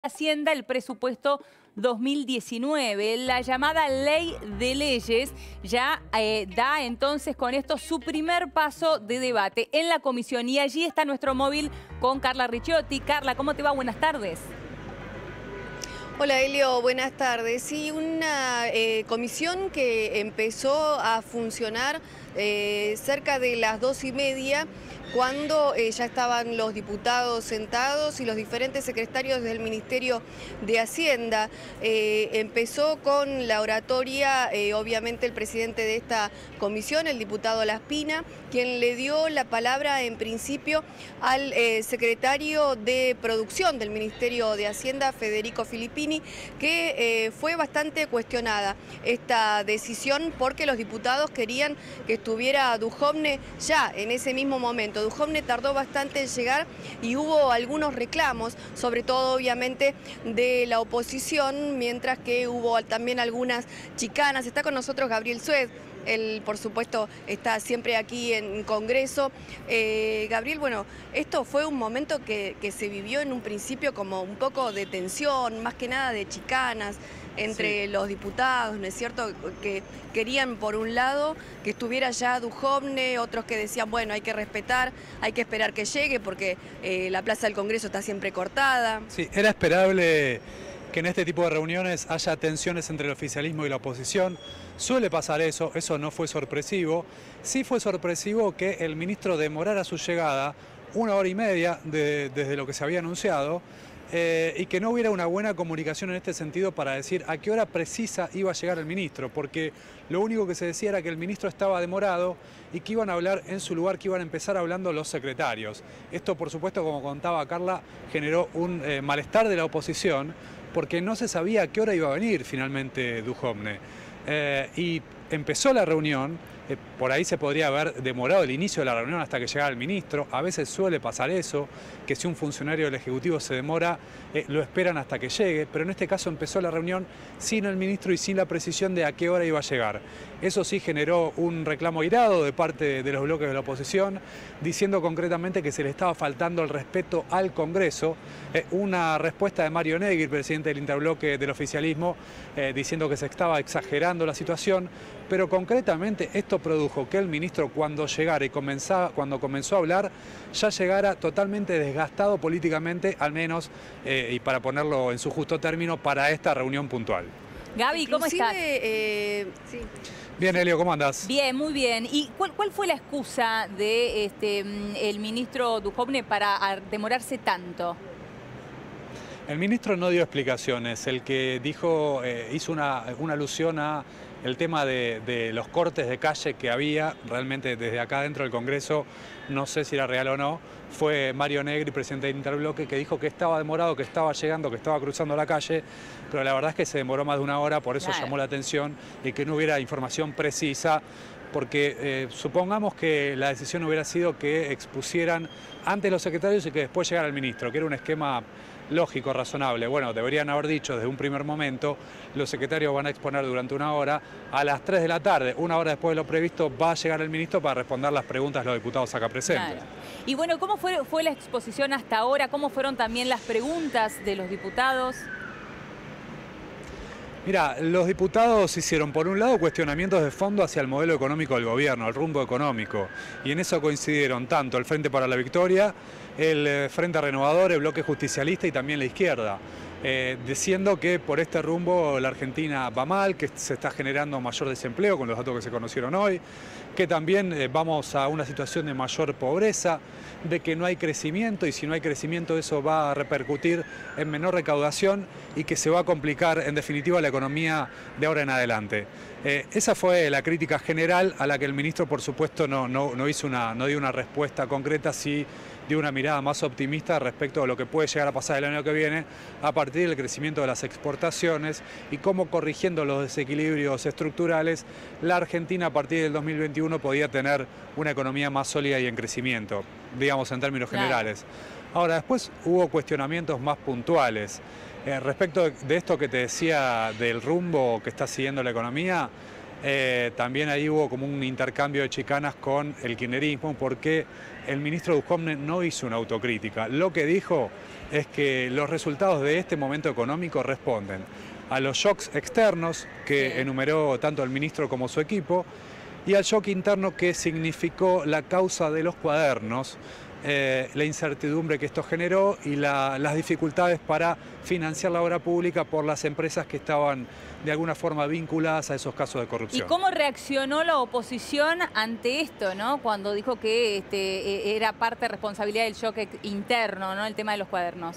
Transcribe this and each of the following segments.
Hacienda el presupuesto 2019. La llamada Ley de Leyes ya da entonces con esto su primer paso de debate en la comisión. Y allí está nuestro móvil con Carla Ricciotti. Carla, ¿cómo te va? Buenas tardes. Hola Elio, buenas tardes. Sí, una comisión que empezó a funcionar cerca de las 2:30, cuando ya estaban los diputados sentados y los diferentes secretarios del Ministerio de Hacienda. Empezó con la oratoria, obviamente, el presidente de esta comisión, el diputado Laspina, quien le dio la palabra en principio al secretario de Producción del Ministerio de Hacienda, Federico Filippini, que fue bastante cuestionada esta decisión porque los diputados querían que estuviera Duhovne ya en ese mismo momento. Duhovne tardó bastante en llegar y hubo algunos reclamos, sobre todo obviamente de la oposición, mientras que hubo también algunas chicanas. Está con nosotros Gabriel Sued. Él, por supuesto, está siempre aquí en Congreso. Gabriel, bueno, esto fue un momento que se vivió en un principio como un poco de tensión, más que nada de chicanas entre los diputados, ¿no es cierto? Que querían, por un lado, que estuviera ya Duhovne, otros que decían, bueno, hay que respetar, hay que esperar que llegue porque la Plaza del Congreso está siempre cortada. Sí, era esperable que en este tipo de reuniones haya tensiones entre el oficialismo y la oposición. Suele pasar eso, eso no fue sorpresivo. Sí fue sorpresivo que el ministro demorara su llegada 1 hora y media desde lo que se había anunciado y que no hubiera una buena comunicación en este sentido para decir a qué hora precisa iba a llegar el ministro, porque lo único que se decía era que el ministro estaba demorado y que iban a hablar en su lugar, que iban a empezar hablando los secretarios. Esto, por supuesto, como contaba Carla, generó un malestar de la oposición, porque no se sabía a qué hora iba a venir finalmente Duhovne. Y empezó la reunión, por ahí se podría haber demorado el inicio de la reunión hasta que llegara el ministro. A veces suele pasar eso, que si un funcionario del Ejecutivo se demora, lo esperan hasta que llegue, pero en este caso empezó la reunión sin el ministro y sin la precisión de a qué hora iba a llegar. Eso sí generó un reclamo airado de parte de los bloques de la oposición, diciendo concretamente que se le estaba faltando el respeto al Congreso. Una respuesta de Mario Negri, presidente del interbloque del oficialismo, diciendo que se estaba exagerando la situación, pero concretamente esto produjo que el ministro, cuando llegara y cuando comenzó a hablar, ya llegara totalmente desgastado políticamente, al menos, y para ponerlo en su justo término, para esta reunión puntual. Gaby, ¿cómo estás? Sí. Bien, Elio, ¿cómo andás? Bien, muy bien. ¿Y cuál fue la excusa de el ministro Duhovne para demorarse tanto? El ministro no dio explicaciones. El que dijo, hizo una alusión a el tema de los cortes de calle que había realmente desde acá dentro del Congreso, no sé si era real o no, fue Mario Negri, presidente del interbloque, que dijo que estaba demorado, que estaba llegando, que estaba cruzando la calle, pero la verdad es que se demoró más de 1 hora, por eso llamó la atención y que no hubiera información precisa, porque supongamos que la decisión hubiera sido que expusieran antes los secretarios y que después llegara el ministro, que era un esquema lógico, razonable. Bueno, deberían haber dicho desde un primer momento, los secretarios van a exponer durante 1 hora, a las 3 de la tarde, 1 hora después de lo previsto, va a llegar el ministro para responder las preguntas de los diputados acá presentes. Claro. Y bueno, ¿cómo fue la exposición hasta ahora? ¿Cómo fueron también las preguntas de los diputados? Mira, los diputados hicieron, por un lado, cuestionamientos de fondo hacia el modelo económico del gobierno, el rumbo económico, y en eso coincidieron tanto el Frente para la Victoria, el Frente Renovador, el Bloque Justicialista y también la izquierda, diciendo que por este rumbo la Argentina va mal, que se está generando mayor desempleo con los datos que se conocieron hoy, que también vamos a una situación de mayor pobreza, de que no hay crecimiento y si no hay crecimiento eso va a repercutir en menor recaudación y que se va a complicar en definitiva la economía de ahora en adelante. Esa fue la crítica general a la que el ministro, por supuesto, no dio una respuesta concreta, sí dio una mirada más optimista respecto a lo que puede llegar a pasar el año que viene a partir del crecimiento de las exportaciones y cómo, corrigiendo los desequilibrios estructurales, la Argentina a partir del 2021 podía tener una economía más sólida y en crecimiento, digamos en términos generales. Ahora, después hubo cuestionamientos más puntuales. Respecto de esto que te decía del rumbo que está siguiendo la economía, También ahí hubo como un intercambio de chicanas con el kirchnerismo porque el ministro Duhovne no hizo una autocrítica. Lo que dijo es que los resultados de este momento económico responden a los shocks externos que enumeró tanto el ministro como su equipo y al shock interno que significó la causa de los cuadernos, la incertidumbre que esto generó y las dificultades para financiar la obra pública por las empresas que estaban de alguna forma vinculadas a esos casos de corrupción. ¿Y cómo reaccionó la oposición ante esto, ¿no? Cuando dijo que era parte de responsabilidad del shock interno, ¿no? El tema de los cuadernos.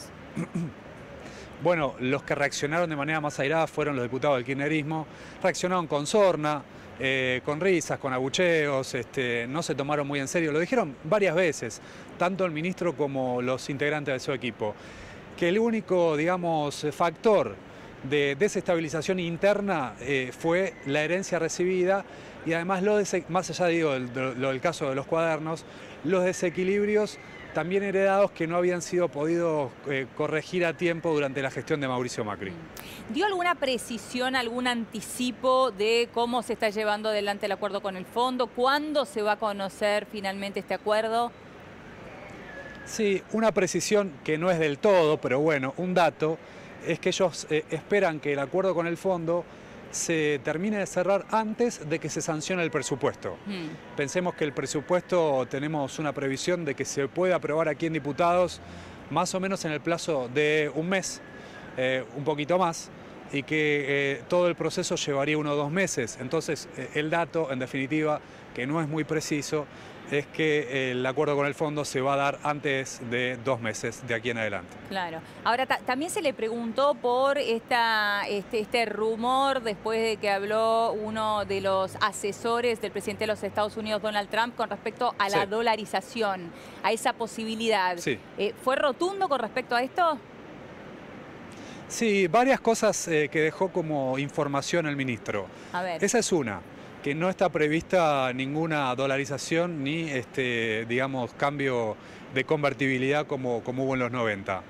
Bueno, los que reaccionaron de manera más airada fueron los diputados del kirchnerismo, reaccionaron con sorna, con risas, con abucheos, no se tomaron muy en serio, lo dijeron varias veces, tanto el ministro como los integrantes de su equipo, que el único, digamos, factor de desestabilización interna fue la herencia recibida y además, más allá del caso de los cuadernos, los desequilibrios también heredados que no habían sido podidos corregir a tiempo durante la gestión de Mauricio Macri. ¿Dio alguna precisión, algún anticipo de cómo se está llevando adelante el acuerdo con el fondo? ¿Cuándo se va a conocer finalmente este acuerdo? Sí, una precisión que no es del todo, pero bueno, un dato es que ellos esperan que el acuerdo con el fondo se termine de cerrar antes de que se sancione el presupuesto. Pensemos que el presupuesto tenemos una previsión de que se puede aprobar aquí en diputados más o menos en el plazo de un mes, un poquito más, y que todo el proceso llevaría 1 o 2 meses. Entonces el dato, en definitiva, que no es muy preciso, es que el acuerdo con el fondo se va a dar antes de 2 meses de aquí en adelante. Claro. Ahora, también se le preguntó por este rumor después de que habló uno de los asesores del presidente de los Estados Unidos, Donald Trump, con respecto a la dolarización, a esa posibilidad. Sí. ¿Fue rotundo con respecto a esto? Sí, varias cosas que dejó como información el ministro. A ver. Esa es una, que no está prevista ninguna dolarización ni, digamos, cambio de convertibilidad como hubo en los 90.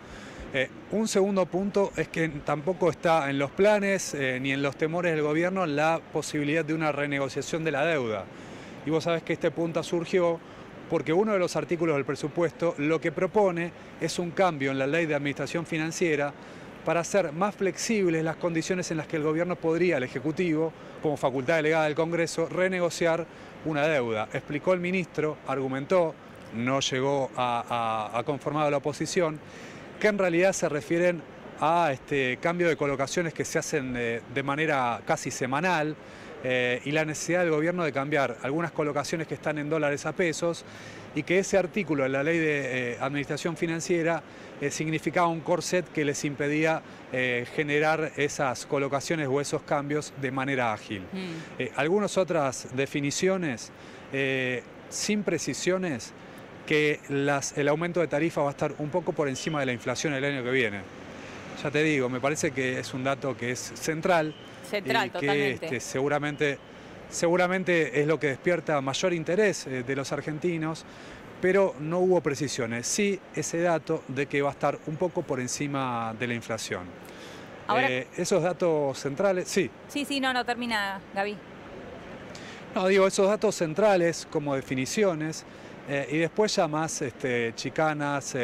Un segundo punto es que tampoco está en los planes ni en los temores del gobierno la posibilidad de una renegociación de la deuda. Y vos sabés que este punto surgió porque uno de los artículos del presupuesto lo que propone es un cambio en la ley de administración financiera para hacer más flexibles las condiciones en las que el gobierno podría, el Ejecutivo, como facultad delegada del Congreso, renegociar una deuda. Explicó el ministro, argumentó, no llegó a conformar a la oposición, que en realidad se refieren a cambio de colocaciones que se hacen de manera casi semanal y la necesidad del gobierno de cambiar algunas colocaciones que están en dólares a pesos y que ese artículo de la ley de administración financiera significaba un corset que les impedía generar esas colocaciones o esos cambios de manera ágil. Algunas otras definiciones sin precisiones que el aumento de tarifa va a estar un poco por encima de la inflación el año que viene. Ya te digo, me parece que es un dato que es central. Central, y que, totalmente. Seguramente es lo que despierta mayor interés de los argentinos, pero no hubo precisiones. Sí, ese dato de que va a estar un poco por encima de la inflación. Ahora, esos datos centrales, sí. Sí, no, termina, Gaby. No, digo, esos datos centrales como definiciones y después ya más chicanas,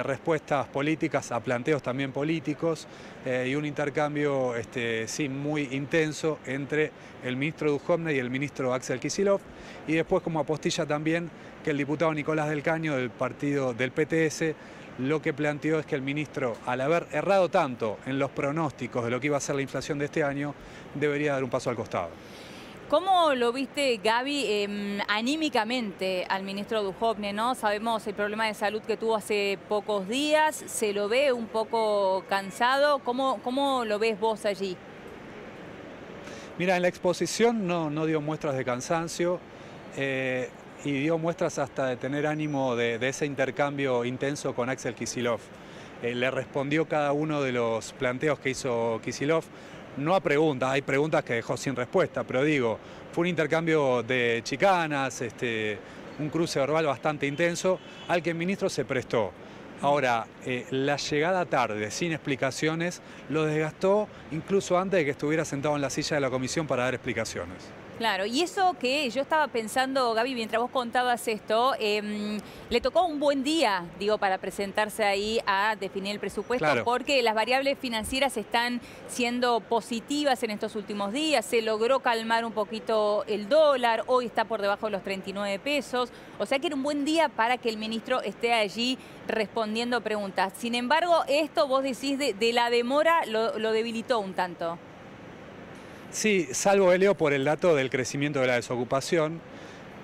respuestas políticas a planteos también políticos y un intercambio sí, muy intenso entre el ministro Duhovne y el ministro Axel Kicillof y después como apostilla también que el diputado Nicolás del Caño del partido del PTS lo que planteó es que el ministro, al haber errado tanto en los pronósticos de lo que iba a ser la inflación de este año, debería dar un paso al costado. ¿Cómo lo viste, Gaby, anímicamente al ministro Duhovne, ¿no? Sabemos el problema de salud que tuvo hace pocos días, se lo ve un poco cansado. ¿Cómo lo ves vos allí? Mira, en la exposición no dio muestras de cansancio y dio muestras hasta de tener ánimo de ese intercambio intenso con Axel Kicillof. Le respondió cada uno de los planteos que hizo Kicillof. No a preguntas, hay preguntas que dejó sin respuesta, pero digo, fue un intercambio de chicanas, un cruce verbal bastante intenso, al que el ministro se prestó. Ahora, la llegada tarde, sin explicaciones, lo desgastó incluso antes de que estuviera sentado en la silla de la comisión para dar explicaciones. Claro, y eso que yo estaba pensando, Gaby, mientras vos contabas esto, le tocó un buen día, digo, para presentarse ahí a definir el presupuesto, Claro. Porque las variables financieras están siendo positivas en estos últimos días, se logró calmar un poquito el dólar, hoy está por debajo de los 39 pesos, o sea que era un buen día para que el ministro esté allí respondiendo preguntas. Sin embargo, esto vos decís de la demora lo debilitó un tanto. Sí, salvo Elio por el dato del crecimiento de la desocupación,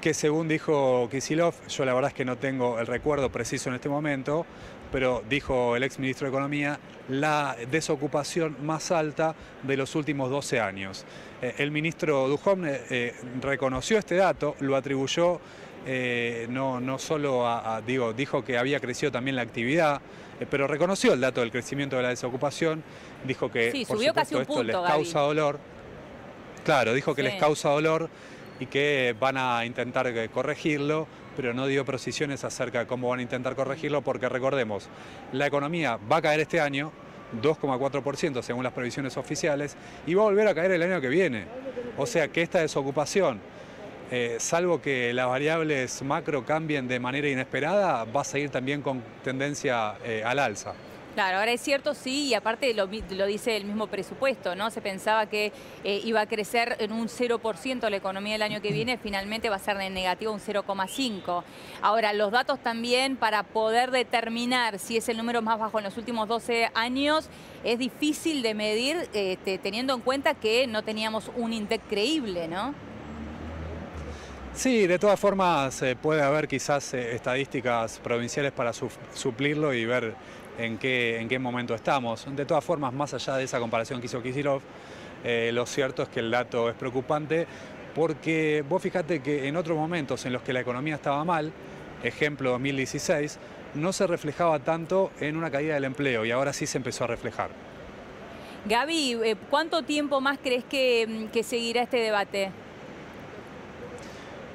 que según dijo Kicillof, yo la verdad es que no tengo el recuerdo preciso en este momento, pero dijo el exministro de Economía, la desocupación más alta de los últimos 12 años. El ministro Duhovne reconoció este dato, lo atribuyó no solo dijo que había crecido también la actividad, pero reconoció el dato del crecimiento de la desocupación, dijo que Sí, por subió supuesto casi un esto punto, les Gaby. causa dolor. Claro, dijo que Sí. les causa dolor y que van a intentar corregirlo, pero no dio precisiones acerca de cómo van a intentar corregirlo, porque recordemos, la economía va a caer este año, 2,4% según las previsiones oficiales, y va a volver a caer el año que viene. O sea que esta desocupación, salvo que las variables macro cambien de manera inesperada, va a seguir también con tendencia al alza. Claro, ahora es cierto, sí, y aparte lo dice el mismo presupuesto, ¿no? Se pensaba que iba a crecer en un 0% la economía el año que viene, finalmente va a ser en negativo un 0,5%. Ahora, los datos también para poder determinar si es el número más bajo en los últimos 12 años, es difícil de medir teniendo en cuenta que no teníamos un INDEC creíble, ¿no? Sí, de todas formas puede haber quizás estadísticas provinciales para suplirlo y ver en qué momento estamos. De todas formas, más allá de esa comparación que hizo Kicillof, lo cierto es que el dato es preocupante porque vos fijate que en otros momentos en los que la economía estaba mal, ejemplo 2016, no se reflejaba tanto en una caída del empleo y ahora sí se empezó a reflejar. Gaby, ¿cuánto tiempo más crees que seguirá este debate?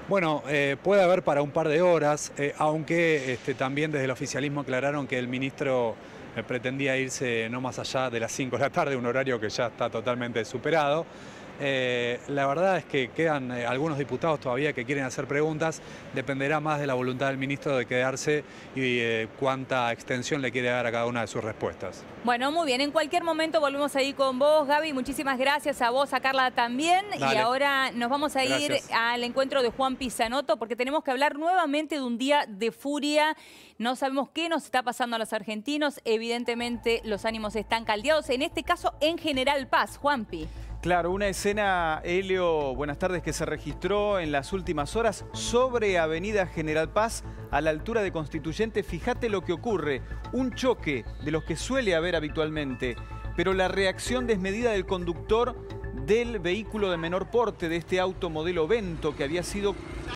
Bueno, puede haber para un par de horas, aunque también desde el oficialismo aclararon que el ministro pretendía irse no más allá de las 5 de la tarde, un horario que ya está totalmente superado. La verdad es que quedan algunos diputados todavía que quieren hacer preguntas, dependerá más de la voluntad del ministro de quedarse y cuánta extensión le quiere dar a cada una de sus respuestas. Bueno, muy bien, en cualquier momento volvemos ahí con vos, Gaby, muchísimas gracias a vos, a Carla también. Dale. Y ahora nos vamos a ir al encuentro de Juan Pisanoto porque tenemos que hablar nuevamente de un día de furia. No sabemos qué nos está pasando a los argentinos, evidentemente los ánimos están caldeados, en este caso en General Paz, Juanpi. Claro, una escena, Helio, buenas tardes, que se registró en las últimas horas sobre Avenida General Paz, a la altura de Constituyente. Fíjate lo que ocurre, un choque de los que suele haber habitualmente, pero la reacción desmedida del conductor del vehículo de menor porte, de este auto modelo Vento, que había sido